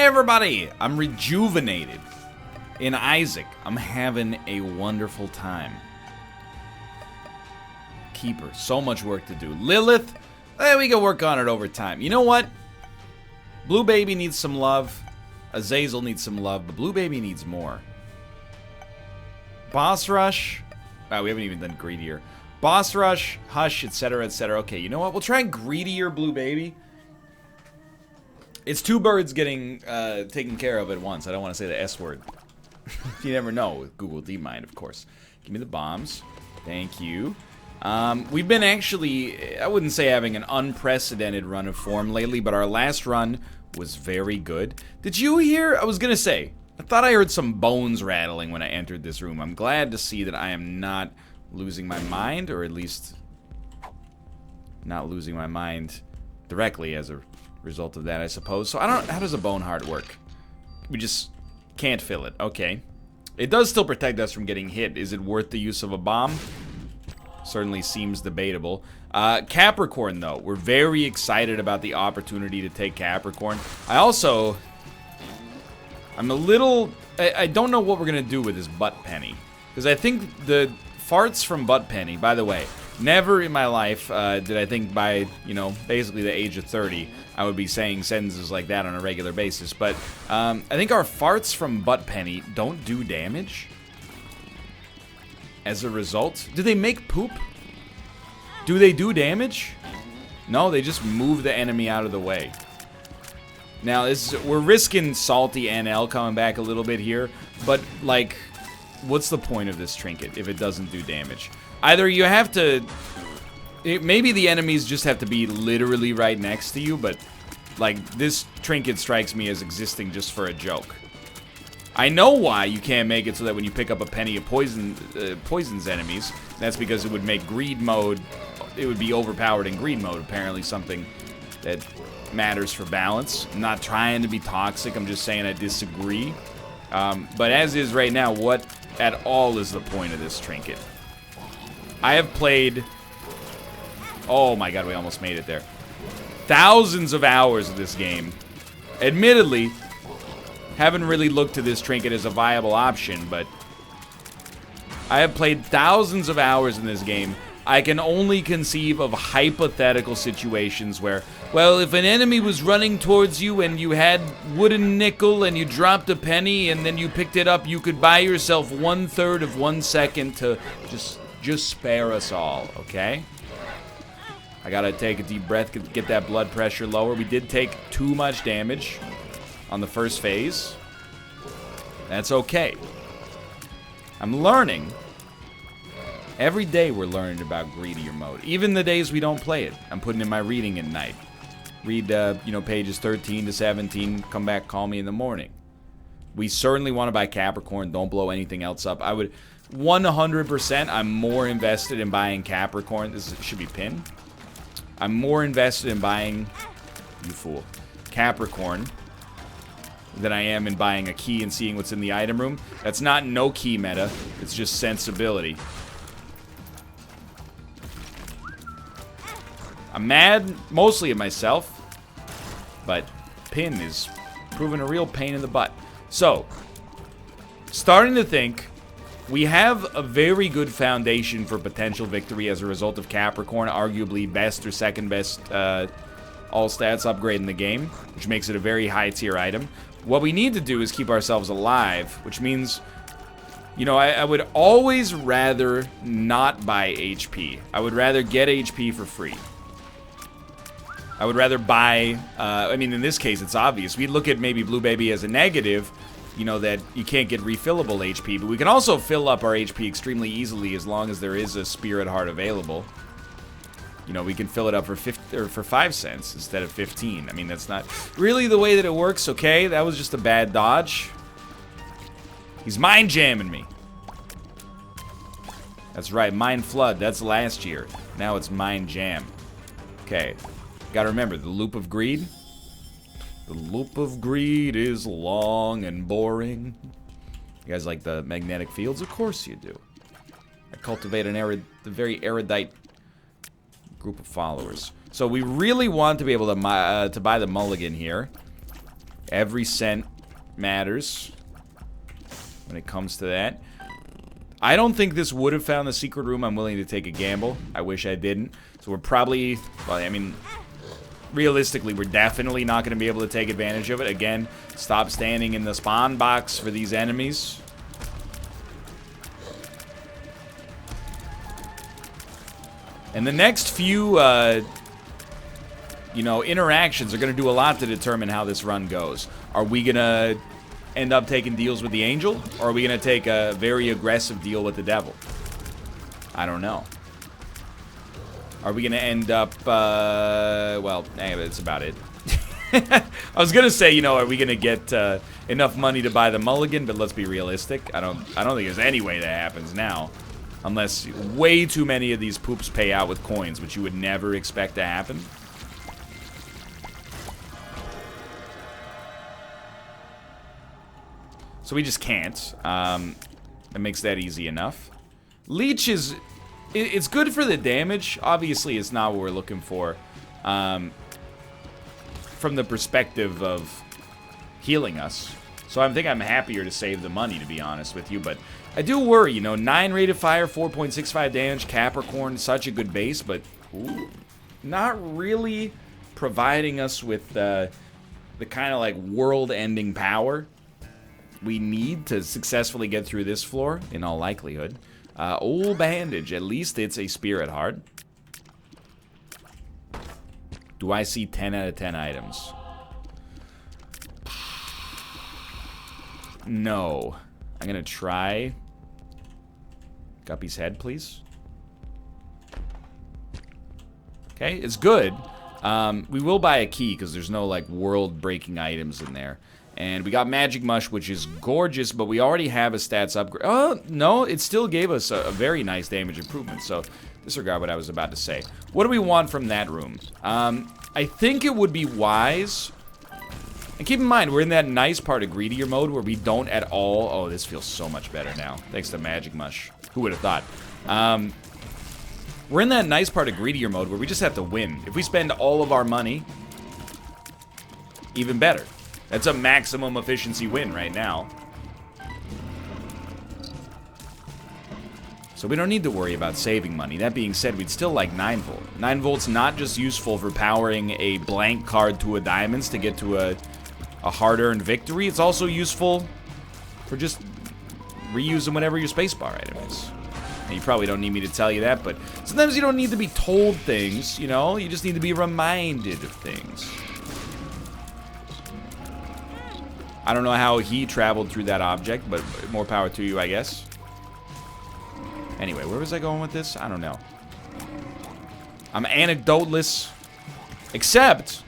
everybody! I'm rejuvenated. In Isaac, I'm having a wonderful time. Keeper, so much work to do. Lilith, we can work on it over time. You know what? Blue Baby needs some love. Azazel needs some love, but Blue Baby needs more. Boss Rush. Oh, we haven't even done Greedier. Boss Rush, Hush, etc., etc. Okay, you know what? We'll try Greedier Blue Baby. It's two birds getting taken care of at once. I don't want to say the S word. You never know with Google DeepMind, of course. Give me the bombs. Thank you. We've been actually, I wouldn't say having an unprecedented run of form lately, but our last run was very good. Did you hear? I was going to say, I thought I heard some bones rattling when I entered this room. I'm glad to see that I am not losing my mind, or at least not losing my mind directly as a result of that, I suppose. So I don't, how does a bone heart work? We just can't fill it. Okay. It does still protect us from getting hit. Is it worth the use of a bomb? Certainly seems debatable. Capricorn, though. We're very excited about the opportunity to take Capricorn. I'm a little... I don't know what we're going to do with this Butt Penny. Because I think the farts from Butt Penny, by the way, never in my life did I think by, you know, basically the age of 30, I would be saying sentences like that on a regular basis. But I think our farts from Butt Penny don't do damage. As a result, do they make poop? Do they do damage? No, they just move the enemy out of the way. Now, we're risking Salty NL coming back a little bit here, but, like, what's the point of this trinket if it doesn't do damage? Either you have to... maybe the enemies just have to be literally right next to you, but, like, this trinket strikes me as existing just for a joke. I know why you can't make it so that when you pick up a penny it poisons enemies. That's because it would make greed mode, it would be overpowered in greed mode, apparently something that matters for balance. I'm not trying to be toxic, I'm just saying I disagree. But as is right now, what at all is the point of this trinket? I have played, oh my god, we almost made it there, thousands of hours of this game. Admittedly, haven't really looked to this trinket as a viable option, but I have played thousands of hours in this game. I can only conceive of hypothetical situations where, well, if an enemy was running towards you and you had wooden nickel and you dropped a penny and then you picked it up, you could buy yourself 1/3 of 1 second to just spare us all, okay? I gotta take a deep breath to get that blood pressure lower. We did take too much damage on the first phase. That's okay. I'm learning. Every day we're learning about greedier mode. Even the days we don't play it. I'm putting in my reading at night. Read, you know, pages 13 to 17. Come back, call me in the morning. We certainly want to buy Capricorn. Don't blow anything else up. I would 100%. I'm more invested in buying Capricorn. This should be pinned. I'm more invested in buying, you fool, Capricorn than I am in buying a key and seeing what's in the item room. That's not no key meta. It's just sensibility. I'm mad mostly at myself, but pin is proving a real pain in the butt. So, starting to think we have a very good foundation for potential victory as a result of Capricorn, arguably best or second best all stats upgrade in the game, which makes it a very high tier item. What we need to do is keep ourselves alive, which means, you know, I would always rather not buy HP. I would rather get HP for free. I would rather buy, I mean, in this case, it's obvious. We look at maybe Blue Baby as a negative, you know, that you can't get refillable HP, but we can also fill up our HP extremely easily as long as there is a Spirit Heart available. You know, we can fill it up for 5 cents instead of 15. I mean, that's not really the way that it works, okay? That was just a bad dodge. He's mind jamming me. That's right, Mind Flood. That's last year. Now it's Mind Jam. Okay. Gotta remember, the loop of greed. The loop of greed is long and boring. You guys like the magnetic fields? Of course you do. I cultivate a very erudite group of followers. So we really want to be able to buy the mulligan here. Every cent matters when it comes to that. I don't think this would have found the secret room. I'm willing to take a gamble. I wish I didn't. So we're probably, well, I mean, realistically, we're definitely not going to be able to take advantage of it. Again, stop standing in the spawn box for these enemies. And the next few, you know, interactions are going to do a lot to determine how this run goes. Are we going to end up taking deals with the angel, or are we going to take a very aggressive deal with the devil? I don't know. Are we going to end up, well, that's about it. I was going to say, you know, are we going to get enough money to buy the mulligan, but let's be realistic. I don't think there's any way that happens now. Unless way too many of these poops pay out with coins, which you would never expect to happen. So we just can't. It makes that easy enough. Leech is... It's good for the damage. Obviously, it's not what we're looking for. From the perspective of healing us. So I think I'm happier to save the money, to be honest with you. But I do worry, you know, 9 rated fire, 4.65 damage, Capricorn, such a good base. But ooh, not really providing us with the kind of like world-ending power we need to successfully get through this floor, in all likelihood. Old bandage. At least it's a spirit heart. Do I see 10 out of 10 items? No. I'm gonna try. Guppy's head, please. Okay, it's good. We will buy a key because there's no like world-breaking items in there. And we got Magic Mush, which is gorgeous, but we already have a stats upgrade. Oh, no, it still gave us a very nice damage improvement, so disregard what I was about to say. What do we want from that room? I think it would be wise. And keep in mind, we're in that nice part of greedier mode where we don't at all... Oh, this feels so much better now, thanks to Magic Mush. Who would have thought? We're in that nice part of greedier mode where we just have to win. If we spend all of our money, even better. That's a maximum efficiency win right now. So we don't need to worry about saving money. That being said, we'd still like 9 volt. 9 volt's not just useful for powering a blank card to a diamonds to get to a hard-earned victory. It's also useful for just reusing whatever your spacebar item is. And you probably don't need me to tell you that, but sometimes you don't need to be told things, you know? You just need to be reminded of things. I don't know how he traveled through that object, but more power to you, I guess. Anyway, where was I going with this? I don't know. I'm anecdoteless. Except,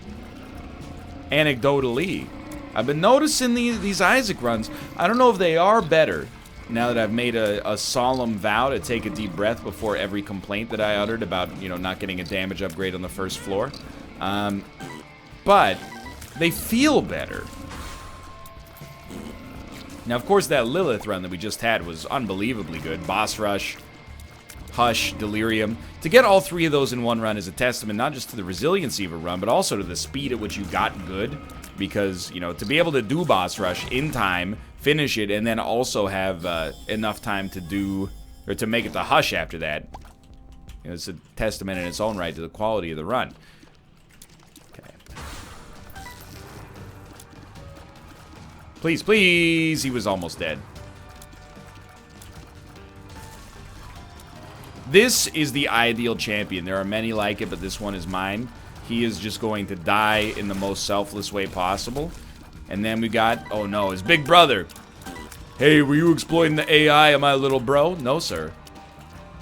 anecdotally, I've been noticing these Isaac runs. I don't know if they are better now that I've made a solemn vow to take a deep breath before every complaint that I uttered about, you know, not getting a damage upgrade on the first floor. But they feel better. Now, of course, that Lilith run that we just had was unbelievably good. Boss Rush, Hush, Delirium. To get all 3 of those in one run is a testament not just to the resiliency of a run, but also to the speed at which you got good. Because, you know, to be able to do Boss Rush in time, finish it, and then also have enough time to do, or to make it to Hush after that, you know, it's a testament in its own right to the quality of the run. Please, please! He was almost dead. This is the ideal champion. There are many like it, but this one is mine. He is just going to die in the most selfless way possible. And then we got... Oh no, his big brother! Hey, were you exploiting the AI of my little bro? No, sir.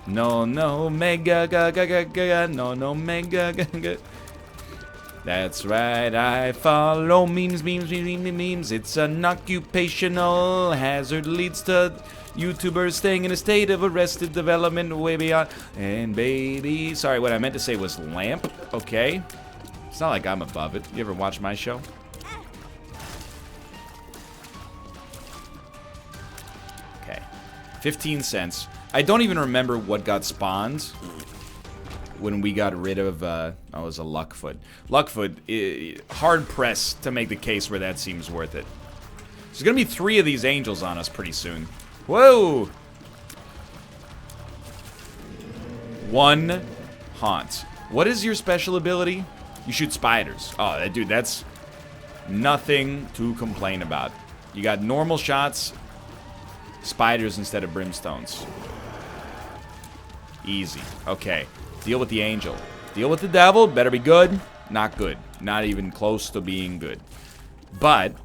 No, no, mega, ga, ga, ga, ga, no, no, mega, ga, ga. That's right, I follow memes. It's an occupational hazard, leads to YouTubers staying in a state of arrested development way beyond. And baby, sorry, what I meant to say was lamp, okay? It's not like I'm above it. You ever watch my show? Okay, 15 cents. I don't even remember what got spawned. when we got rid of, oh, it was a Luckfoot. Luckfoot, hard pressed to make the case where that seems worth it. There's gonna be 3 of these angels on us pretty soon. Whoa! 1 haunt. What is your special ability? You shoot spiders. Oh, dude, that's nothing to complain about. You got normal shots, spiders instead of brimstones. Easy. Okay. Deal with the angel. Deal with the devil. Better be good. Not good. Not even close to being good. But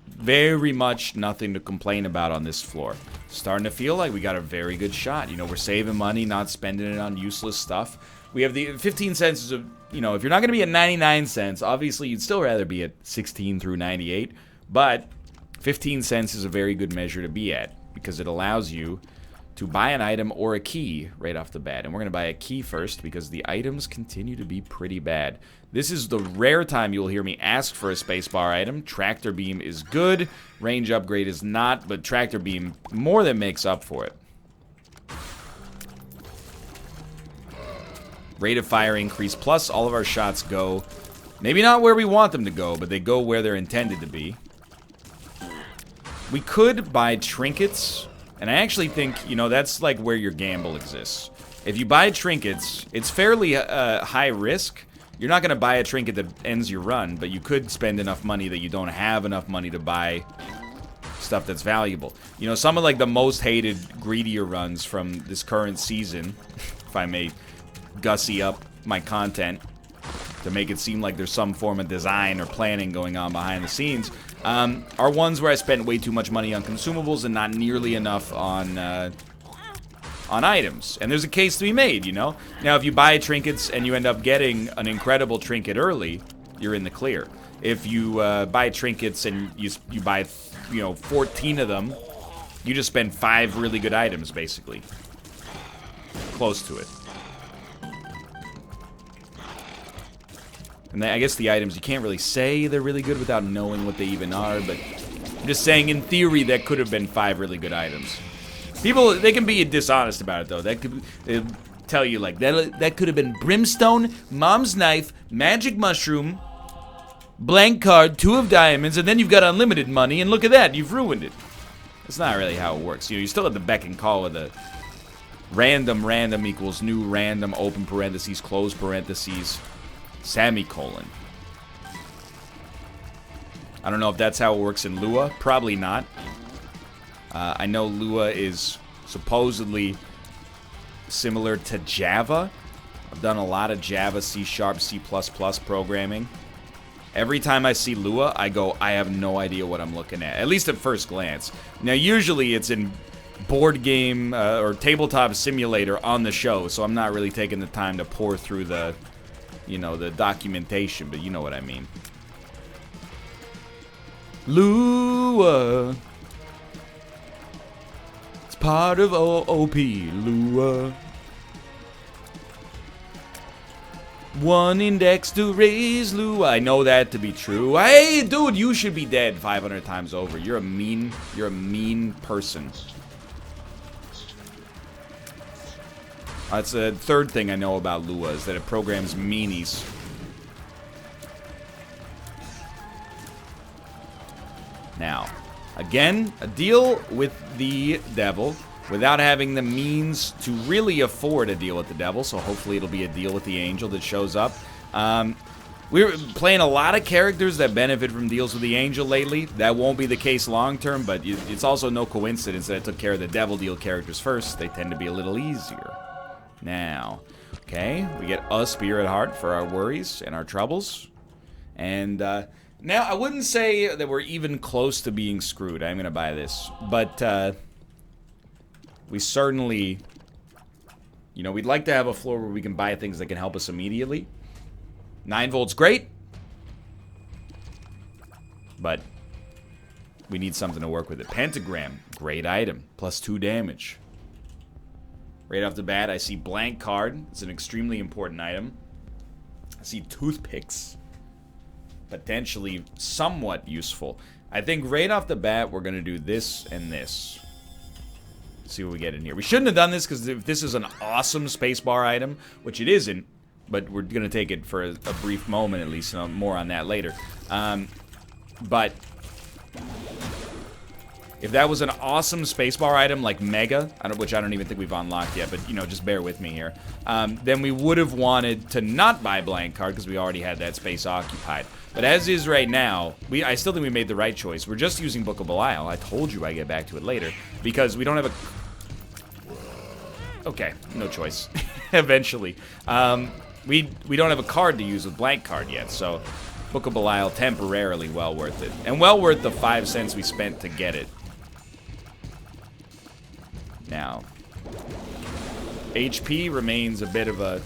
very much nothing to complain about on this floor. Starting to feel like we got a very good shot. You know, we're saving money, not spending it on useless stuff. We have the 15 cents of, you know, if you're not going to be at 99 cents, obviously you'd still rather be at 16 through 98. But 15 cents is a very good measure to be at because it allows you to buy an item or a key right off the bat. And we're going to buy a key first because the items continue to be pretty bad. This is the rare time you'll hear me ask for a spacebar item. Tractor beam is good. Range upgrade is not, but tractor beam more than makes up for it. Rate of fire increase plus all of our shots go, maybe not where we want them to go, but they go where they're intended to be. We could buy trinkets. And I actually think, you know, that's like where your gamble exists. If you buy trinkets, it's fairly high risk. You're not going to buy a trinket that ends your run, but you could spend enough money that you don't have enough money to buy stuff that's valuable. You know, some of like the most hated greedier runs from this current season, if I may gussy up my content to make it seem like there's some form of design or planning going on behind the scenes, are ones where I spent way too much money on consumables and not nearly enough on items. And there's a case to be made, you know? Now, if you buy trinkets and you end up getting an incredible trinket early, you're in the clear. If you buy trinkets and you buy, you know, 14 of them, you just spend 5 really good items, basically. Close to it. And I guess the items, you can't really say they're really good without knowing what they even are, but I'm just saying, in theory, that could have been 5 really good items. People, they can be dishonest about it, though. That could tell you, like, that could have been brimstone, mom's knife, magic mushroom, blank card, 2 of diamonds, and then you've got unlimited money, and look at that, you've ruined it. That's not really how it works. You know, you still have the beck and call of the random equals new random, open parentheses, close parentheses, semicolon. I don't know if that's how it works in Lua. Probably not. I know Lua is supposedly similar to Java. I've done a lot of Java, C#, C++ programming. Every time I see Lua, I go, I have no idea what I'm looking at least at first glance. Now, usually it's in board game or tabletop simulator on the show, so I'm not really taking the time to pour through the, you know, the documentation, but you know what I mean. Lua. It's part of OOP, Lua. 1 index to raise Lua. I know that to be true. Hey, dude, you should be dead 500 times over. You're a mean person. That's the third thing I know about Lua, is that it programs meanies. Now, again, a deal with the devil without having the means to really afford a deal with the devil, so hopefully it'll be a deal with the angel that shows up. We're playing a lot of characters that benefit from deals with the angel lately. That won't be the case long term, but it's also no coincidence that I took care of the devil deal characters first. They tend to be a little easier. Now, okay, we get a spirit heart for our worries and our troubles. And now, I wouldn't say that we're even close to being screwed. I'm going to buy this. But we certainly, you know, we'd like to have a floor where we can buy things that can help us immediately. 9 volts, great. But we need something to work with it. Pentagram, great item. Plus 2 damage. Right off the bat, I see blank card. It's an extremely important item. I see toothpicks. Potentially somewhat useful. I think right off the bat, we're going to do this and this. See what we get in here. We shouldn't have done this because if this is an awesome spacebar item, which it isn't, but we're going to take it for a brief moment at least, and more on that later. But if that was an awesome spacebar item like Mega, which I don't even think we've unlocked yet, but, you know, just bear with me here, then we would have wanted to not buy blank card because we already had that space occupied. But as is right now, I still think we made the right choice. We're just using Book of Belial. I told you I'd get back to it later because we don't have a... Okay, no choice. Eventually. We don't have a card to use with blank card yet, so Book of Belial temporarily well worth it. And well worth the 5 cents we spent to get it. Now, HP remains a bit of a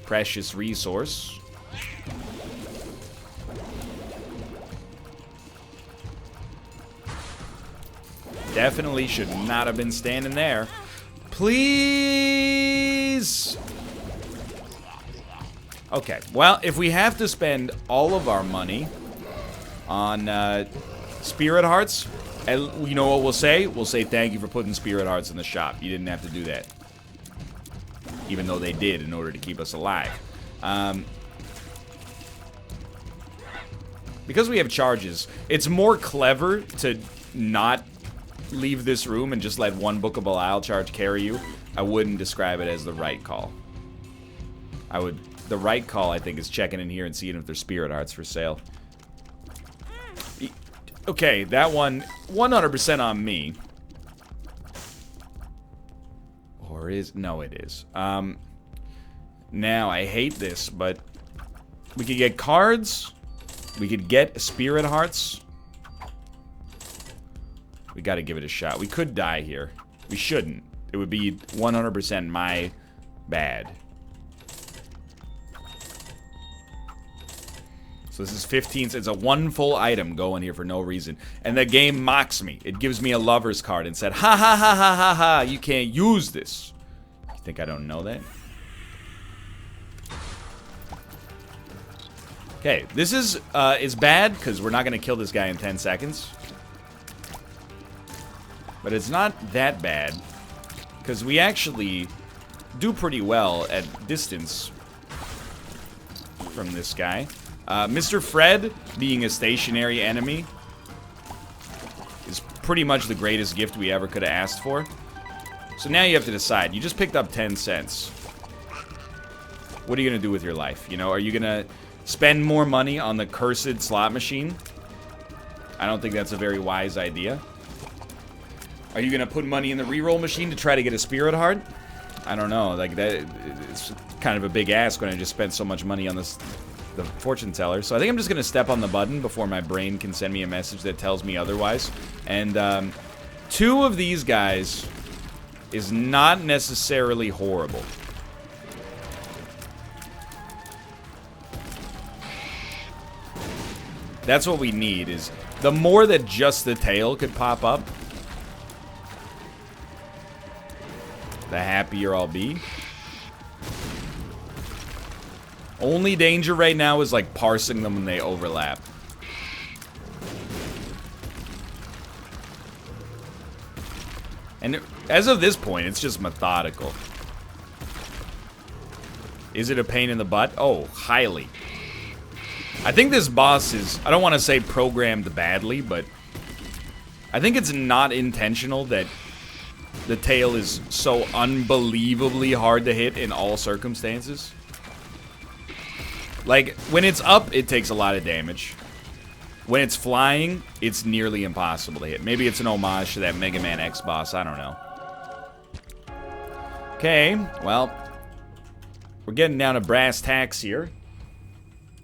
precious resource. Definitely should not have been standing there. Please! Okay, well, if we have to spend all of our money on Spirit Hearts, and you know what we'll say? We'll say thank you for putting Spirit Hearts in the shop. You didn't have to do that. Even though they did in order to keep us alive. Because we have charges, it's more clever to not leave this room and just let one Book of Belial charge carry you. I wouldn't describe it as the right call. The right call, I think, is checking in here and seeing if there's Spirit Hearts for sale. Okay, that one, 100% on me. Or is... No, it is. Now, I hate this, but we could get cards. We could get Spirit Hearts. We gotta give it a shot. We could die here. We shouldn't. It would be 100% my bad. So this is 15 cents. It's a one full item going here for no reason. And the game mocks me. It gives me a lover's card and said, ha ha ha ha ha ha, you can't use this. You think I don't know that? Okay, this is bad because we're not going to kill this guy in 10 seconds. But it's not that bad because we actually do pretty well at distance from this guy. Mr. Fred, being a stationary enemy, is pretty much the greatest gift we ever could have asked for. So now you have to decide. You just picked up 10 cents. What are you going to do with your life? You know, are you going to spend more money on the cursed slot machine? I don't think that's a very wise idea. Are you going to put money in the reroll machine to try to get a Spirit Heart? I don't know. Like, that, it's kind of a big ask when I just spent so much money on this... the fortune teller. So I think I'm just gonna step on the button before my brain can send me a message that tells me otherwise. And two of these guys is not necessarily horrible. That's what we need, is the more that just the tail could pop up, the happier I'll be. Only danger right now is, like, parsing them when they overlap. And as of this point, it's just methodical. Is it a pain in the butt? Oh, highly. I think this boss is, I don't want to say programmed badly, but I think it's not intentional that the tail is so unbelievably hard to hit in all circumstances. Like, when it's up, it takes a lot of damage. When it's flying, it's nearly impossible to hit. Maybe it's an homage to that Mega Man X boss, I don't know. Okay, well, we're getting down to brass tacks here.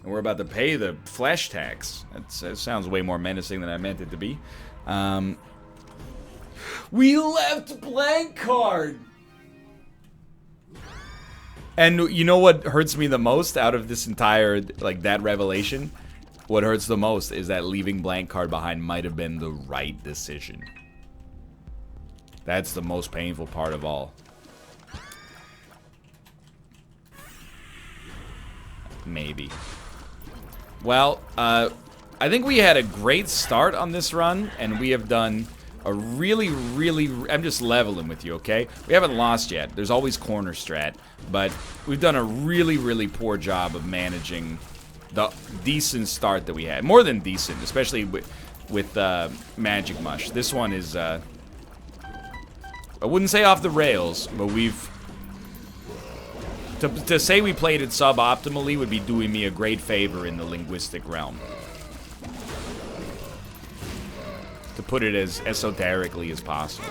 And we're about to pay the flesh tax. That sounds way more menacing than I meant it to be. We left blank card! And you know what hurts me the most out of this entire, like, that revelation? What hurts the most is that leaving blank card behind might have been the right decision. That's the most painful part of all. Maybe. Well, I think we had a great start on this run, and we have done a really, I'm just leveling with you, okay? We haven't lost yet. There's always corner strat, but we've done a really poor job of managing the decent start that we had. More than decent, especially with Magic Mush. This one is, I wouldn't say off the rails, but we've... To say we played it suboptimally would be doing me a great favor in the linguistic realm. To put it as esoterically as possible.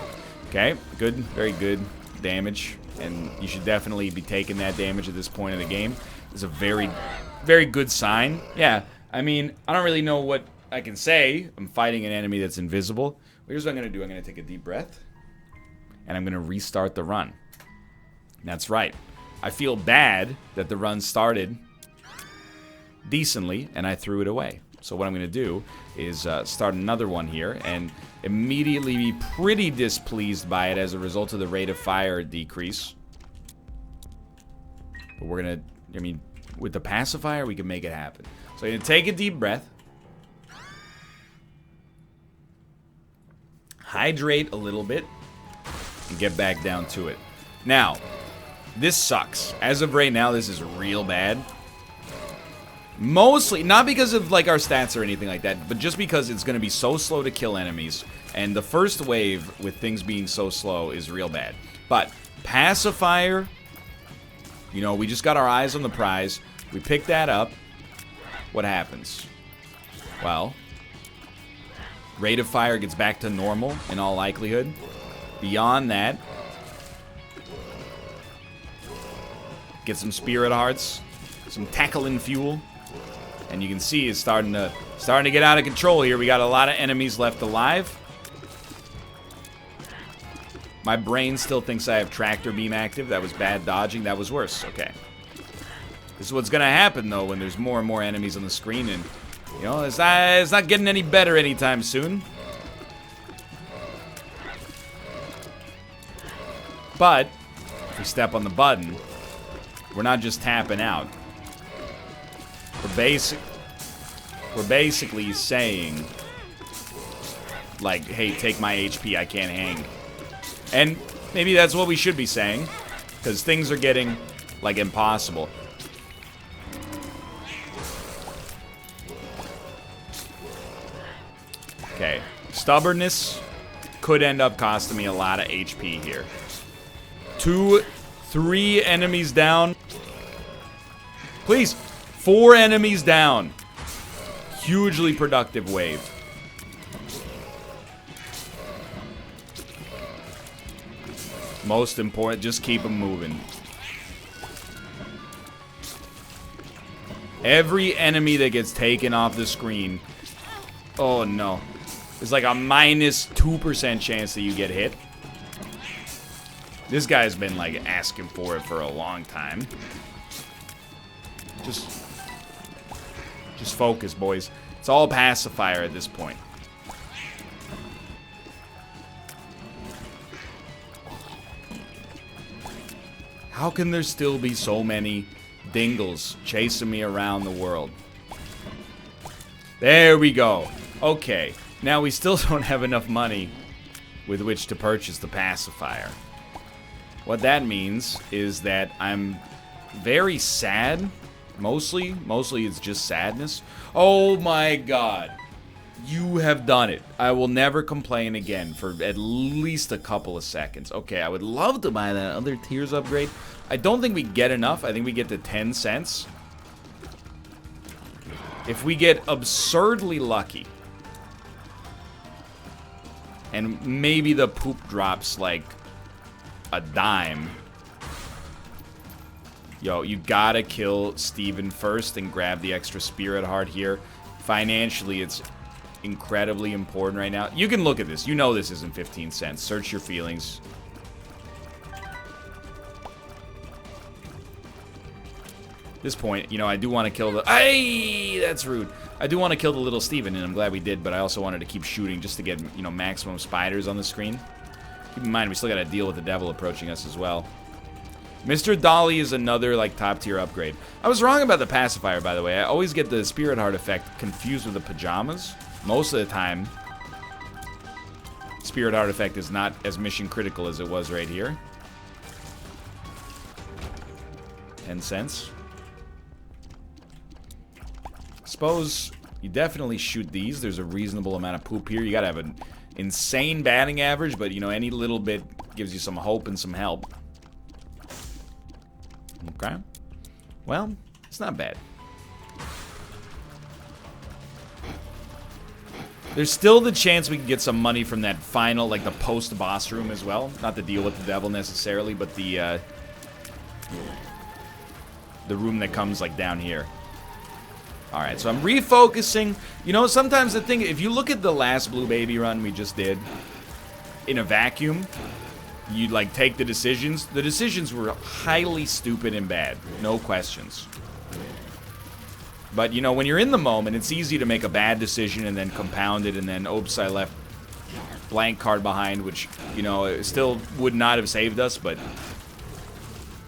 Okay, good, very good damage. And you should definitely be taking that damage at this point in the game. It's a very good sign. Yeah, I mean, I don't really know what I can say. I'm fighting an enemy that's invisible. Here's what I'm going to do. I'm going to take a deep breath. And I'm going to restart the run. That's right. I feel bad that the run started decently and I threw it away. So what I'm going to do is start another one here and immediately be pretty displeased by it as a result of the rate of fire decrease. But we're going to, I mean, with the pacifier, we can make it happen. So I'm going to take a deep breath. Hydrate a little bit and get back down to it. Now, this sucks. As of right now, this is real bad. Mostly, not because of like our stats or anything like that, but just because it's going to be so slow to kill enemies. And the first wave with things being so slow is real bad. But pacifier, you know, we just got our eyes on the prize. We pick that up. What happens? Well, rate of fire gets back to normal in all likelihood. Beyond that, get some spirit hearts, some tackling fuel, and you can see it's starting to get out of control here. We got a lot of enemies left alive. My brain still thinks I have tractor beam active. That was bad dodging. That was worse. Okay. This is what's gonna happen though when there's more and more enemies on the screen, and you know it's not getting any better anytime soon. But if we step on the button, we're not just tapping out. We're basically saying, like, hey, take my HP, I can't hang. And maybe that's what we should be saying, because things are getting, like, impossible. Okay, stubbornness could end up costing me a lot of HP here. 2, 3 enemies down. Please, 4 enemies down. Hugely productive wave. Most important, just keep them moving. Every enemy that gets taken off the screen, oh no, there's like a minus 2% chance that you get hit. This guy's been like asking for it for a long time. Just focus, boys. It's all pacifier at this point. How can there still be so many dingles chasing me around the world? There we go. Okay, now we still don't have enough money with which to purchase the pacifier. What that means is that I'm very sad. Mostly it's just sadness. Oh my god. You have done it. I will never complain again for at least a couple of seconds. Okay, I would love to buy that other tiers upgrade. I don't think we get enough. I think we get to 10 cents. If we get absurdly lucky, and maybe the poop drops like a dime. Yo, you gotta kill Steven first and grab the extra spirit heart here. Financially, it's incredibly important right now. You can look at this. You know this isn't 15 cents. Search your feelings. At this point, you know, I do want to kill the... Hey, that's rude. I do want to kill the little Steven, and I'm glad we did, but I also wanted to keep shooting just to get, you know, maximum spiders on the screen. Keep in mind, we still gotta deal with the devil approaching us as well. Mr. Dolly is another, like, top-tier upgrade. I was wrong about the pacifier, by the way. I always get the Spirit Heart effect confused with the pajamas. Most of the time, Spirit Artifact is not as mission critical as it was right here. 10 cents. Suppose you definitely shoot these. There's a reasonable amount of poop here. You gotta have an insane batting average, but, you know, any little bit gives you some hope and some help. Okay. Well, it's not bad. There's still the chance we can get some money from that final, like the post-boss room as well. Not to deal with the devil necessarily, but the room that comes, like, down here. Alright, so I'm refocusing. You know, sometimes the thing, if you look at the last Blue Baby run we just did, in a vacuum, you like take the decisions. The decisions were highly stupid and bad. No questions. But, you know, when you're in the moment, it's easy to make a bad decision and then compound it, and then, oops, I left blank card behind, which, you know, it still would not have saved us, but,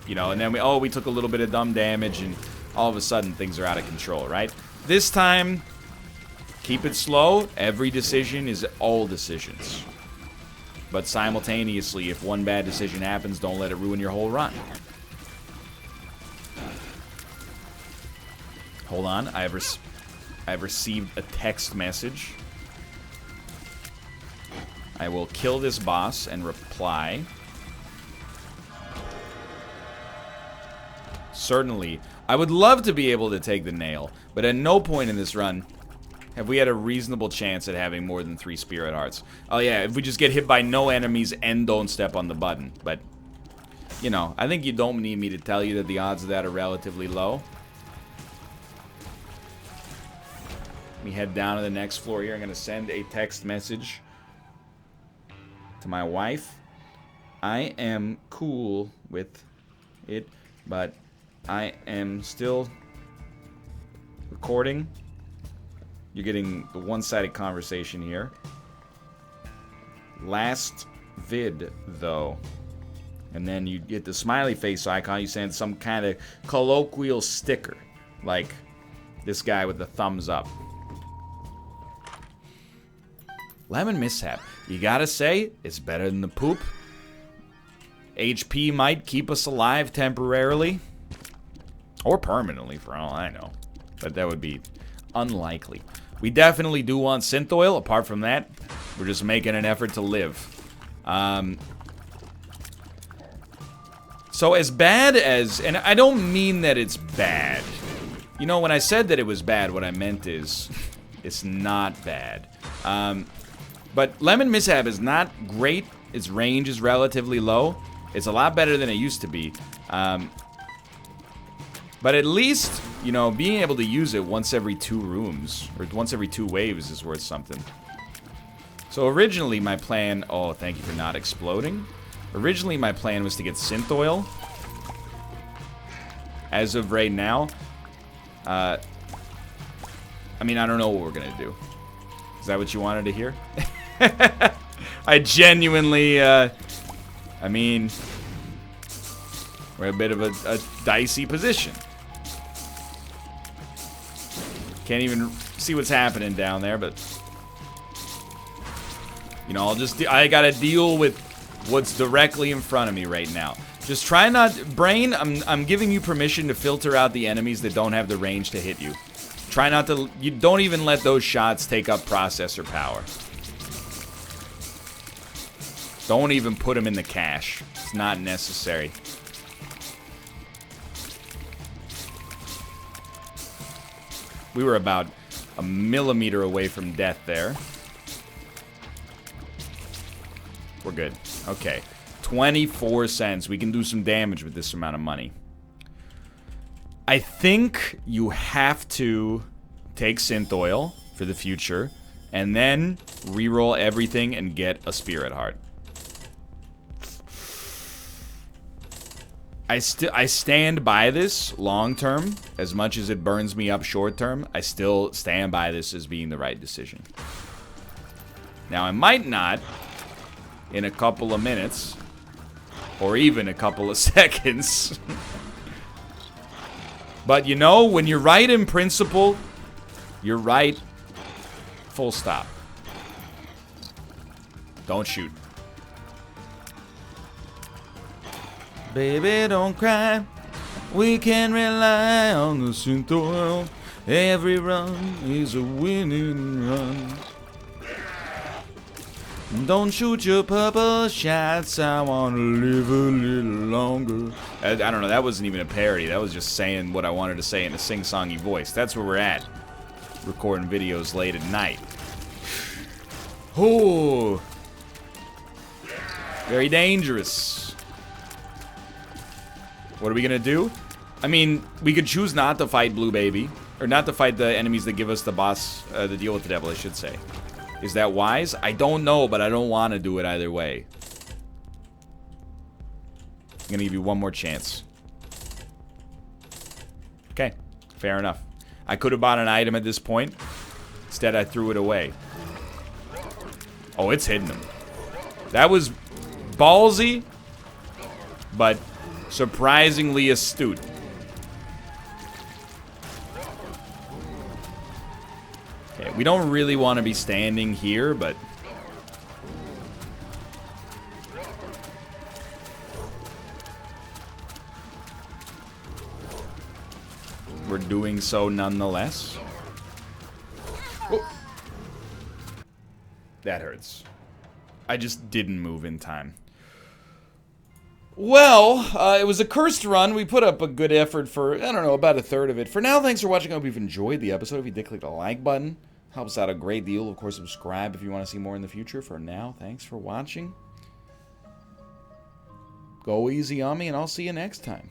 you know, and then we took a little bit of dumb damage, and all of a sudden things are out of control, right? This time, keep it slow. Every decision is all decisions. But simultaneously, if one bad decision happens, don't let it ruin your whole run. Hold on, I've received a text message. I will kill this boss and reply. Certainly. I would love to be able to take the nail, but at no point in this run have we had a reasonable chance at having more than 3 Spirit Hearts. Oh yeah, if we just get hit by no enemies and don't step on the button. But, you know, I think you don't need me to tell you that the odds of that are relatively low. Let me head down to the next floor here. I'm going to send a text message to my wife. I am cool with it, but I am still recording. You're getting the one-sided conversation here. Last vid, though. And then you get the smiley face icon. You send some kind of colloquial sticker. Like this guy with the thumbs up. Lemon Mishap. You gotta say, it's better than the poop. HP might keep us alive temporarily. Or permanently, for all I know. But that would be unlikely. We definitely do want synth oil. Apart from that, we're just making an effort to live. So as bad as... And I don't mean that it's bad. You know, when I said that it was bad, what I meant is... It's not bad. But Lemon Mishap is not great. Its range is relatively low. It's a lot better than it used to be. But at least, you know, being able to use it once every 2 rooms, or once every 2 waves is worth something. So originally my plan... Oh, thank you for not exploding. Originally my plan was to get synth oil. As of right now, I mean, I don't know what we're gonna do. Is that what you wanted to hear? I genuinely, I mean... We're in a bit of a dicey position. Can't even see what's happening down there, but... You know, I gotta deal with what's directly in front of me right now. Just try not... Brain, I'm giving you permission to filter out the enemies that don't have the range to hit you. Try not to... You don't even let those shots take up processor power. Don't even put them in the cache. It's not necessary. We were about a millimeter away from death there. We're good. Okay. 24 cents. We can do some damage with this amount of money. I think you have to take synth oil for the future and then reroll everything and get a Spirit Heart. I stand by this long term. As much as it burns me up short term, I still stand by this as being the right decision. Now, I might not in a couple of minutes or even a couple of seconds. But you know, when you're right in principle, you're right full stop. Don't shoot. Baby, don't cry. We can rely on the synth oil. Every run is a winning run. Don't shoot your purple shots. I want to live a little longer. I don't know. That wasn't even a parody. That was just saying what I wanted to say in a sing-songy voice. That's where we're at. Recording videos late at night. Oh. Very dangerous. What are we gonna do? I mean, we could choose not to fight Blue Baby. Or not to fight the enemies that give us the boss, the deal with the devil, I should say. Is that wise? I don't know, but I don't want to do it either way. I'm gonna give you one more chance. Okay, fair enough. I could have bought an item at this point. Instead, I threw it away. Oh, it's hitting him. That was ballsy, but surprisingly astute. Okay, we don't really want to be standing here, but we're doing so nonetheless. Oh. That hurts. I just didn't move in time. Well, it was a cursed run. We put up a good effort for, I don't know, about a third of it. For now, thanks for watching. I hope you've enjoyed the episode. If you did, click the like button. Helps out a great deal. Of course, subscribe if you want to see more in the future. For now, thanks for watching. Go easy on me, and I'll see you next time.